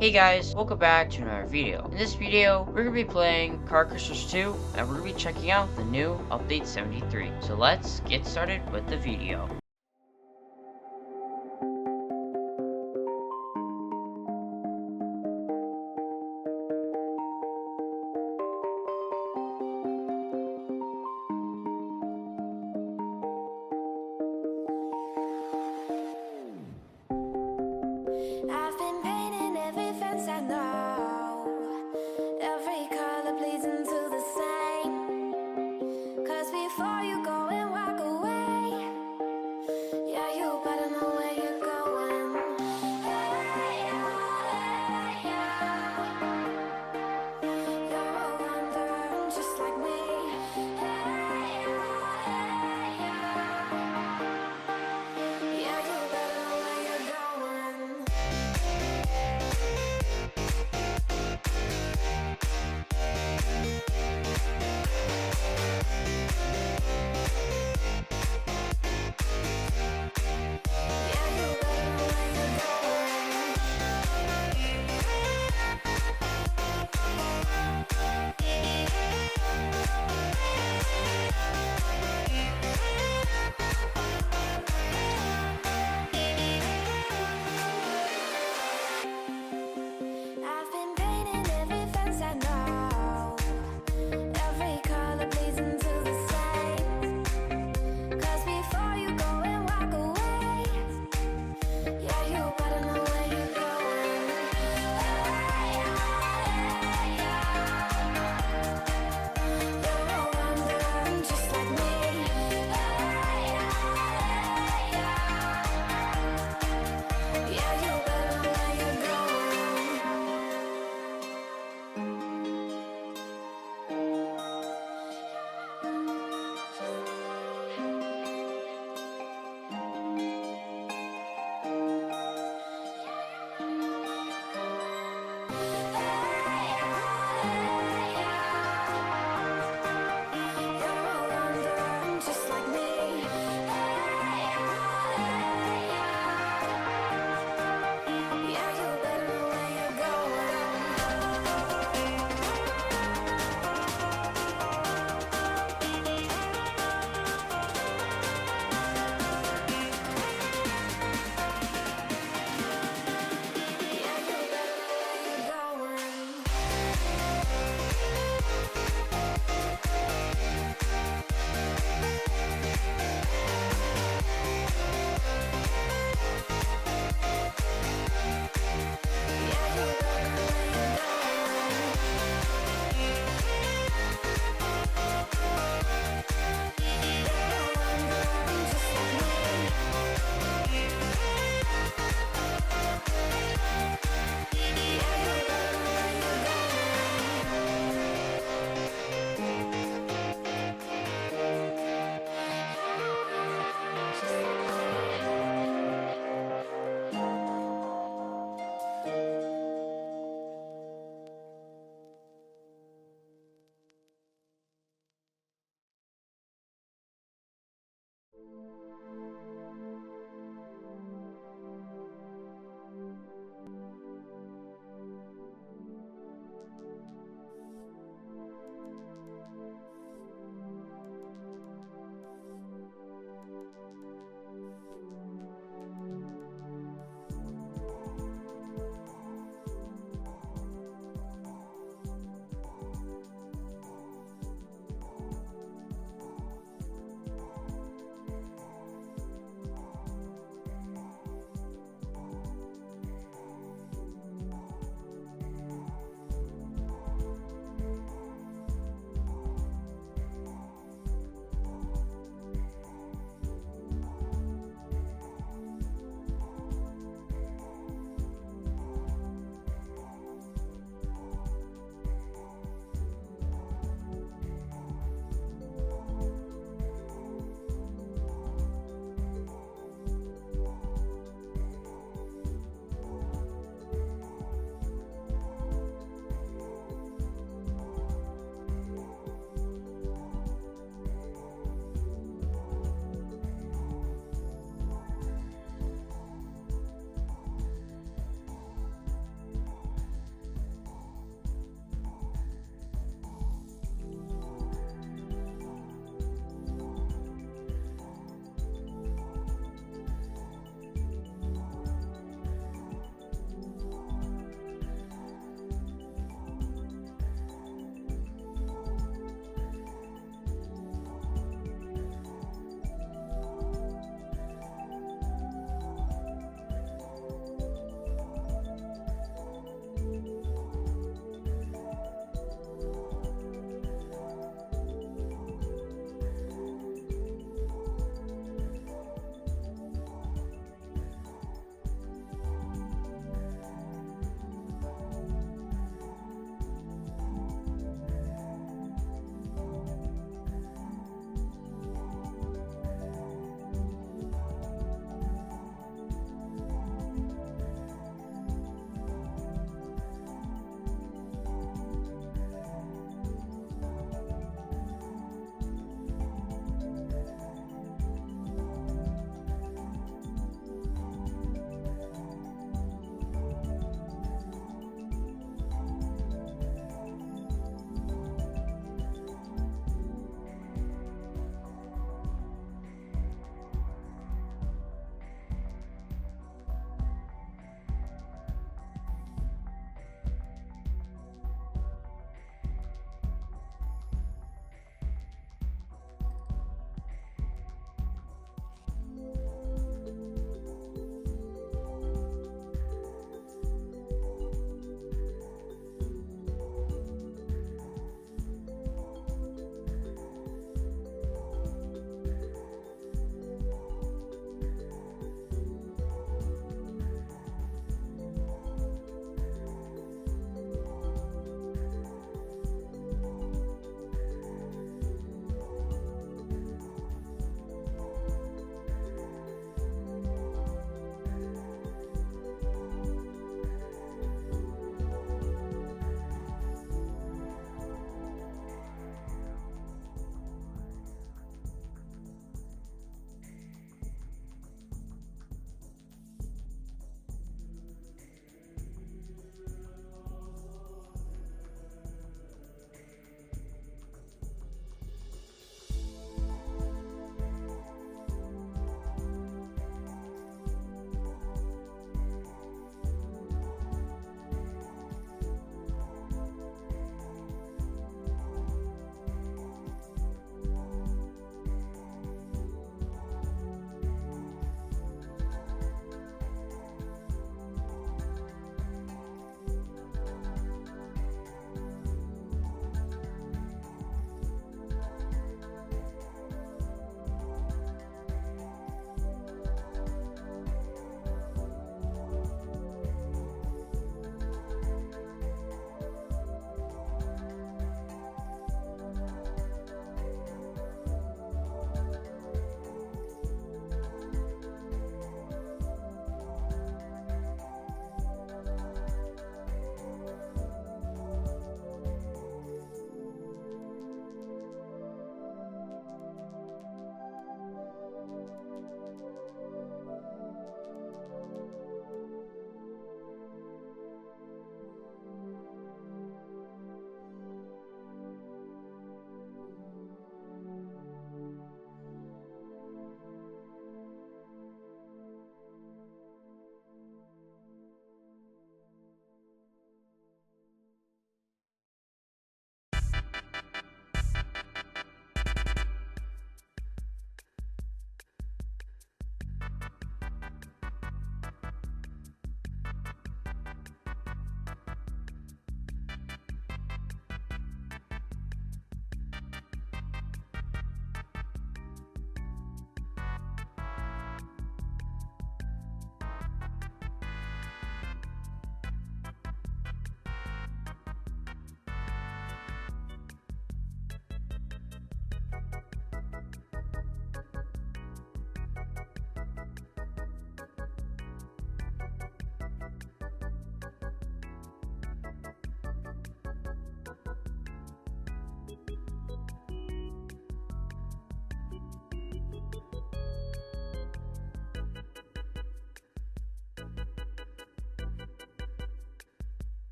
Hey guys, welcome back to another video. In this video, we're going to be playing Car Crashers 2, and we're going to be checking out the new Update 73. So let's get started with the video. I've been painting every fence I know. Every color bleeds into the same. 'Cause before you go and walk away,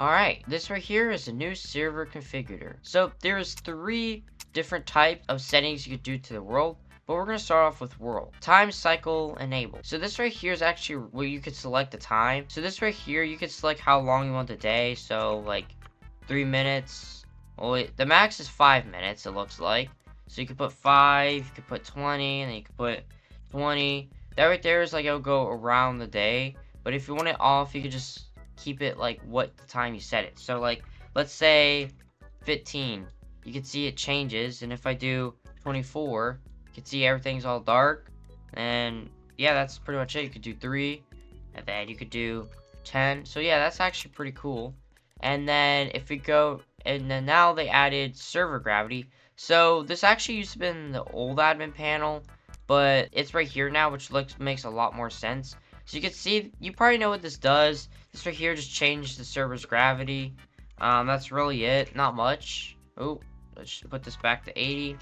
Alright, this right here is a new server configurator. So there's 3 different types of settings you could do to the world, but we're going to start off with world. Time cycle enable. So this right here is actually where you could select the time. So this right here, you could select how long you want the day. So like 3 minutes. Well, the max is 5 minutes, it looks like. So you could put 5, you could put 20, and then you could put 20. That right there is like it'll go around the day. But if you want it off, you could just keep it like what the time you set it. So like, let's say 15. You can see it changes. And if I do 24, you can see everything's all dark. And yeah, that's pretty much it. You could do 3. And then you could do 10. So yeah, that's actually pretty cool. And then if we go, and then now they added server gravity. So this actually used to be in the old admin panel, but it's right here now, which makes a lot more sense. So you can see, you probably know what this does. This right here just changed the server's gravity. That's really it, not much. Oh, let's put this back to 80.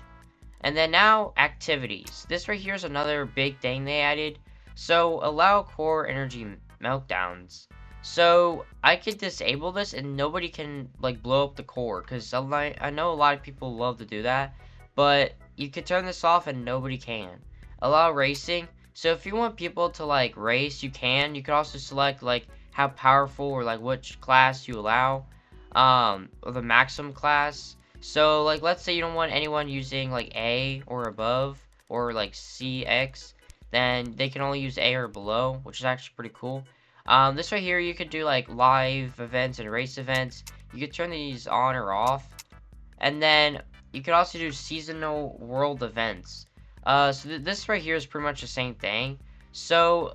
And then now activities. This right here is another big thing they added. So allow core energy meltdowns. So I could disable this and nobody can like blow up the core, because I know a lot of people love to do that, but you could turn this off and nobody can. Allow racing. So if you want people to like race, you can. You could also select like how powerful or like which class you allow, or the maximum class. So like let's say you don't want anyone using like A or above or like CX, then they can only use A or below, which is actually pretty cool. This right here, you could do like live events and race events. You could turn these on or off. And then you could also do seasonal world events. So this right here is pretty much the same thing. So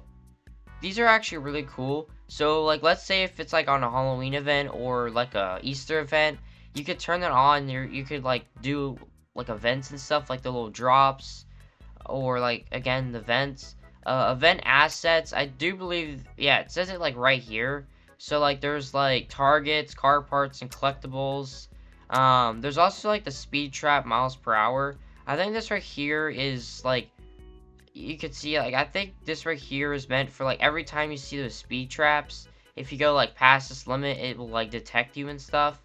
these are actually really cool. So like let's say if it's like on a Halloween event or like a Easter event, you could turn it on. You could like do like events and stuff, like the little drops, or like again the vents. Event assets, I do believe, yeah, it says it like right here. So like there's like targets, car parts, and collectibles. There's also like the speed trap miles per hour. I think this right here is like, you could see like, I think this right here is meant for like every time you see those speed traps, if you go like past this limit, it will like detect you and stuff.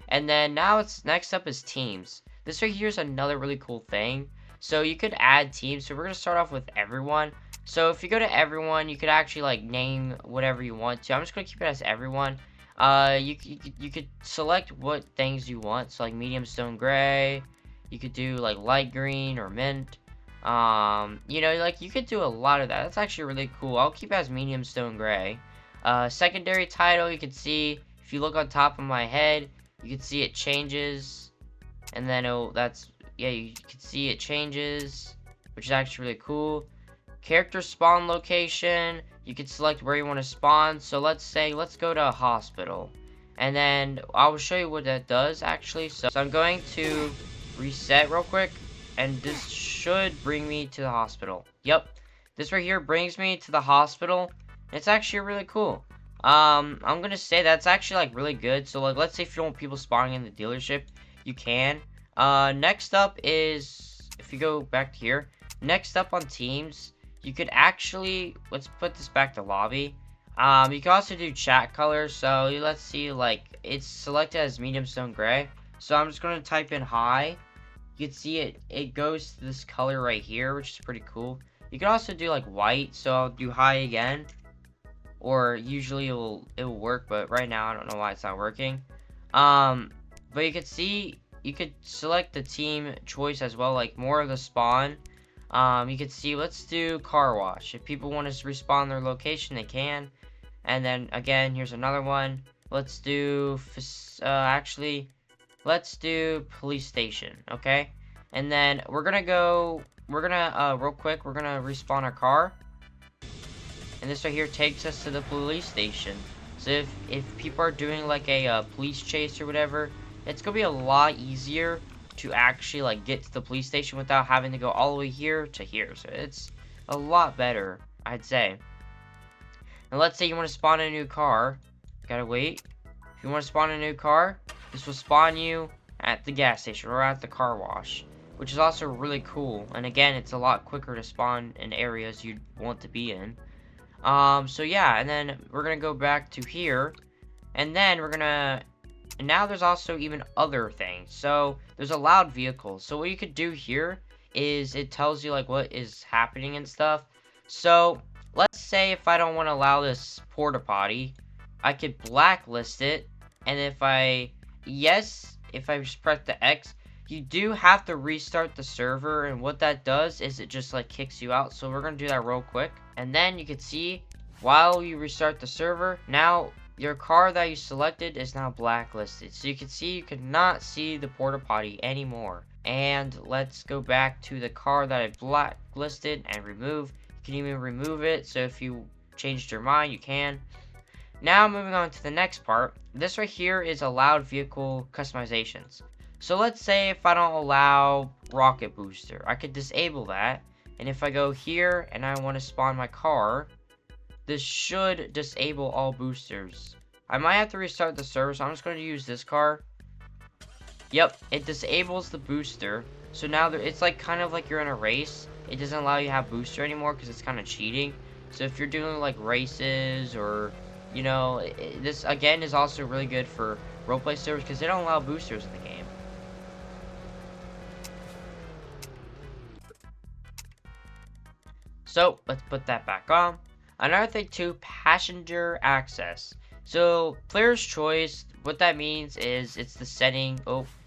And then now it's next up is teams. This right here is another really cool thing. So you could add teams. So we're gonna start off with everyone. So if you go to everyone, you could actually like name whatever you want to. I'm just gonna keep it as everyone. You could select what things you want. So like medium stone gray. You could do like light green or mint. You know, like you could do a lot of that. That's actually really cool. I'll keep it as medium stone gray. Secondary title, you can see if you look on top of my head, you can see it changes. And then yeah, you can see it changes, which is actually really cool. Character spawn location, you can select where you want to spawn. So let's go to a hospital, and then I'll show you what that does actually. So I'm going to reset real quick, and this should bring me to the hospital. Yep, this right here brings me to the hospital. It's actually really cool. I'm gonna say that's actually like really good. So like let's say if you don't want people spawning in the dealership, you can. Next up is, if you go back to here, next up on teams, you could actually, let's put this back to lobby. You can also do chat colors. So let's see, like it's selected as medium stone gray. So I'm just going to type in hi. You can see it goes to this color right here, which is pretty cool. You can also do like white. So I'll do hi again, or usually it will work, but right now I don't know why it's not working. But you can see, you could select the team choice as well, like more of the spawn. You can see, let's do car wash. If people want to respawn their location, they can. And then again, here's another one. Let's do let's do police station. Okay, and then real quick, we're gonna respawn our car, and this right here takes us to the police station. So if people are doing like a police chase or whatever, it's gonna be a lot easier to actually like get to the police station without having to go all the way here to here. So it's a lot better, I'd say. And let's say you want to spawn a new car, gotta wait. If you want to spawn a new car, this will spawn you at the gas station or at the car wash, which is also really cool. And again, it's a lot quicker to spawn in areas you'd want to be in. So yeah, and then we're gonna go back to here, And then we're gonna, and now there's also even other things. So there's allowed vehicles. So what you could do here is it tells you like what is happening and stuff. So let's say if I don't want to allow this porta potty, I could blacklist it. And if I just press the X, you do have to restart the server, and what that does is it just like kicks you out. So we're gonna do that real quick, and then you can see while you restart the server, now your car that you selected is now blacklisted. So you can see you cannot see the porta potty anymore. And let's go back to the car that I blacklisted and remove. You can even remove it, so if you changed your mind, you can. Now moving on to the next part. This right here is allowed vehicle customizations. So let's say if I don't allow rocket booster, I could disable that. And if I go here and I want to spawn my car, this should disable all boosters. I might have to restart the server, so I'm just going to use this car. Yep, it disables the booster. So now it's like kind of like you're in a race. It doesn't allow you to have booster anymore because it's kind of cheating. So if you're doing like races or, you know, this again is also really good for roleplay servers because they don't allow boosters in the game. So let's put that back on. Another thing too, passenger access. So player's choice, what that means is it's the setting.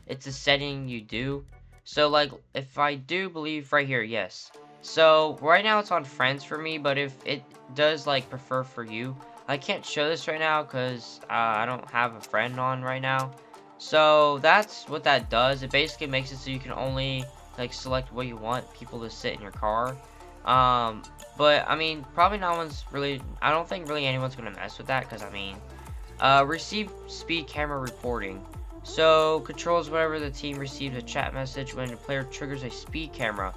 It's the setting you do. So like if I do believe right here, yes. So right now it's on friends for me, but if it does like prefer for you, I can't show this right now because I don't have a friend on right now. So that's what that does. It basically makes it so you can only like select what you want people to sit in your car. But I mean, probably no one's really, I don't think really anyone's gonna mess with that, because I mean, receive speed camera reporting. So controls whenever the team receives a chat message when the player triggers a speed camera.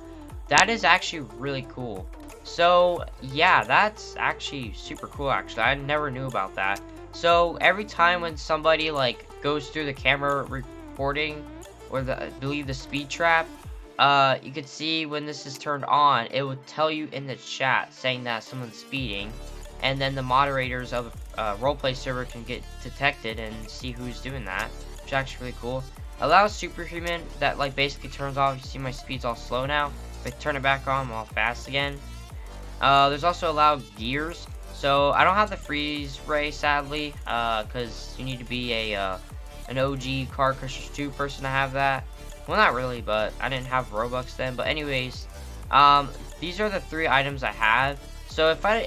That is actually really cool. So yeah, that's actually super cool. Actually, I never knew about that. So every time when somebody like goes through the camera reporting, or I believe the speed trap, you could see when this is turned on, it would tell you in the chat saying that someone's speeding, and then the moderators of a roleplay server can get detected and see who's doing that, which is actually really cool. Allows superhuman, that like basically turns off. You see my speed's all slow now. If I turn it back on, I'm all fast again. There's also allowed gears. So I don't have the freeze ray sadly, because you need to be an OG Car Crushers 2 person to have that. Well, not really, but I didn't have Robux then. But anyways, these are the 3 items I have. So if I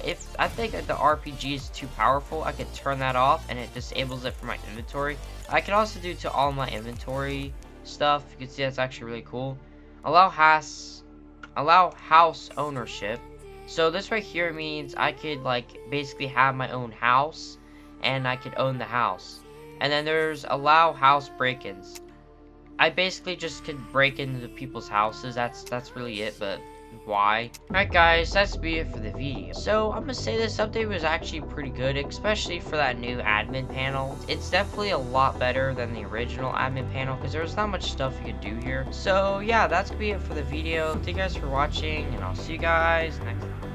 think that the RPG is too powerful, I could turn that off and it disables it from my inventory. I can also do to all my inventory stuff. You can see that's actually really cool. Allow house ownership. So this right here means I could like basically have my own house and I could own the house. And then there's allow house break-ins. I basically just could break into people's houses. That's really it, but why? Alright guys, that's be it for the video. So I'm gonna say this update was actually pretty good, especially for that new admin panel. It's definitely a lot better than the original admin panel because there's not much stuff you could do here. So yeah, that's gonna be it for the video. Thank you guys for watching, and I'll see you guys next time.